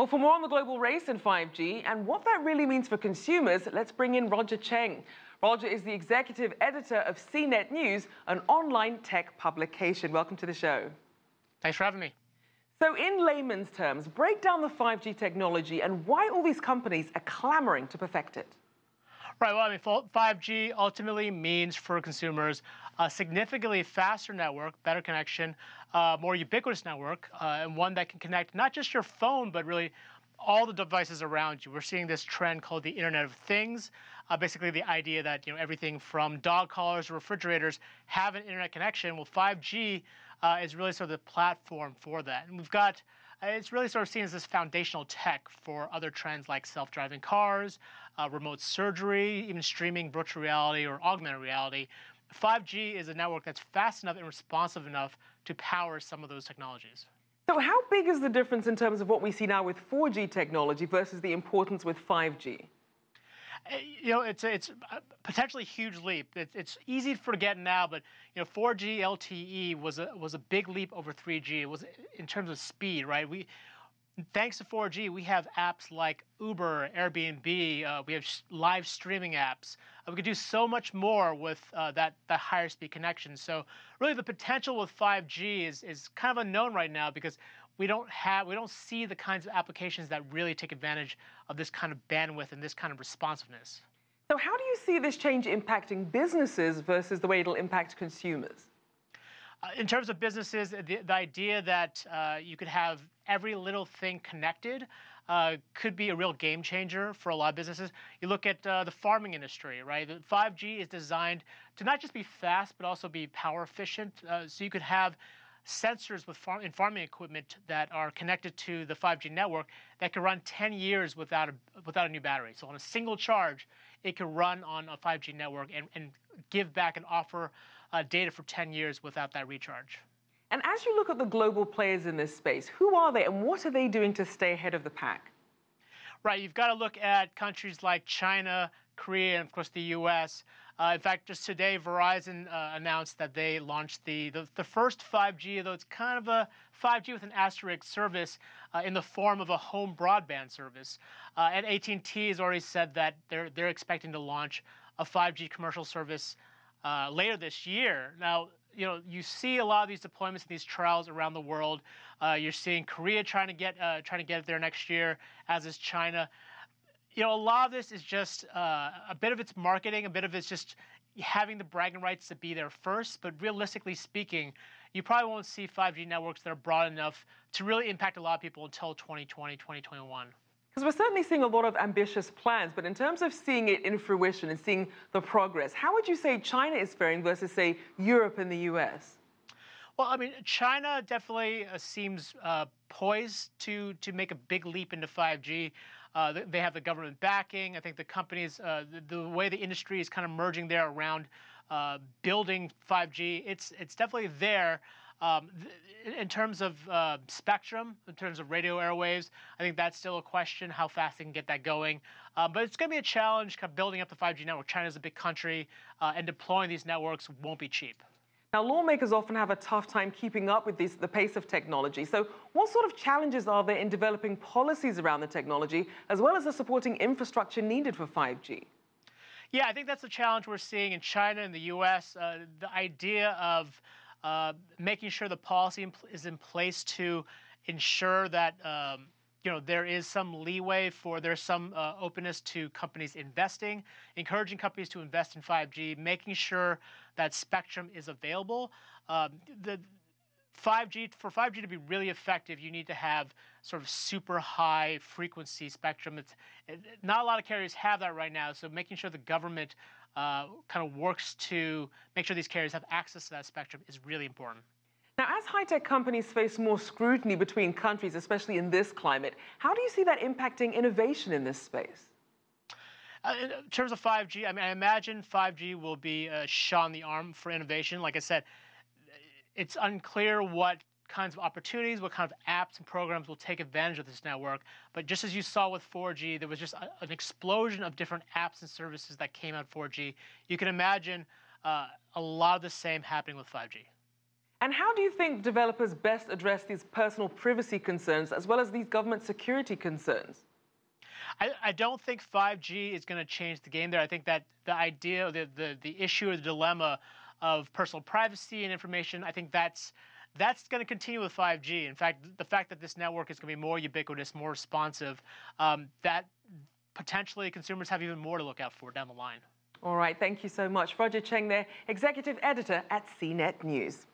Well, for more on the global race in 5G and what that really means for consumers, let's bring in Roger Cheng. Roger is the executive editor of CNET News, an online tech publication. Welcome to the show. Thanks for having me. So in layman's terms, break down the 5G technology and why all these companies are clamoring to perfect it. Right, well, 5G ultimately means for consumers a significantly faster network, better connection, more ubiquitous network, and one that can connect not just your phone, but really all the devices around you. We're seeing this trend called the Internet of Things, basically the idea that everything from dog collars to refrigerators have an internet connection. Well, 5G is really sort of the platform for that. And it's really sort of seen as this foundational tech for other trends like self-driving cars, remote surgery, even streaming virtual reality or augmented reality. 5G is a network that's fast enough and responsive enough to power some of those technologies. So how big is the difference in terms of what we see now with 4G technology versus the importance with 5G? It's a potentially huge leap. It's easy to forget now, but 4G LTE was a big leap over 3G. It was in terms of speed, right? Thanks to 4G, we have apps like Uber, Airbnb. We have live streaming apps. We could do so much more with that higher speed connection. So really, the potential with 5G is kind of unknown right now because we don't see the kinds of applications that really take advantage of this kind of bandwidth and this kind of responsiveness. So how do you see this change impacting businesses versus the way it'll impact consumers? In terms of businesses, the idea that you could have every little thing connected could be a real game changer for a lot of businesses. You look at the farming industry, right? The 5G is designed to not just be fast, but also be power efficient. So you could have sensors in farming equipment that are connected to the 5G network that could run 10 years without a new battery. So on a single charge, it could run on a 5G network and give back and offer data for 10 years without that recharge. And as you look at the global players in this space, who are they and what are they doing to stay ahead of the pack? Right, you've got to look at countries like China, Korea, and of course the US. In fact, just today, Verizon announced that they launched the first 5G, though it's kind of a 5G with an asterisk service in the form of a home broadband service. And AT&T has already said that they're expecting to launch a 5G commercial service later this year. Now, you see a lot of these deployments and these trials around the world. You're seeing Korea trying to get it there next year, as is China. A lot of this is just a bit of it's marketing, a bit of it's just having the bragging rights to be there first. But realistically speaking, you probably won't see 5G networks that are broad enough to really impact a lot of people until 2020, 2021. Because we're certainly seeing a lot of ambitious plans, but in terms of seeing it in fruition and seeing the progress, how would you say China is faring versus, say, Europe and the US? Well, China definitely seems poised to make a big leap into 5G. They have the government backing. I think the companies, the way the industry is kind of merging there around building 5G, it's definitely there. In terms of spectrum, in terms of radio airwaves, I think that's still a question, how fast they can get that going. But it's going to be a challenge kind of building up the 5G network. China's a big country, and deploying these networks won't be cheap. Now, lawmakers often have a tough time keeping up with the pace of technology. So what sort of challenges are there in developing policies around the technology, as well as the supporting infrastructure needed for 5G? Yeah, I think that's the challenge we're seeing in China and the US. The idea of making sure the policy is in place to ensure that there is some leeway there's some openness to companies investing, encouraging companies to invest in 5G, making sure that spectrum is available. For 5G to be really effective, you need to have sort of super high frequency spectrum. Not a lot of carriers have that right now, so making sure the government kind of works to make sure these carriers have access to that spectrum is really important. Now, as high-tech companies face more scrutiny between countries, especially in this climate, how do you see that impacting innovation in this space? In terms of 5G, I imagine 5G will be a shot in the arm for innovation. Like I said, it's unclear what kinds of opportunities, what kind of apps and programs will take advantage of this network. But just as you saw with 4G, there was just an explosion of different apps and services that came out of 4G. You can imagine a lot of the same happening with 5G. And how do you think developers best address these personal privacy concerns as well as these government security concerns? I don't think 5G is going to change the game there. I think that the idea, the issue or the dilemma of personal privacy and information, I think that's going to continue with 5G. In fact, the fact that this network is going to be more ubiquitous, more responsive, that potentially consumers have even more to look out for down the line. All right, thank you so much. Roger Cheng there, Executive Editor at CNET News.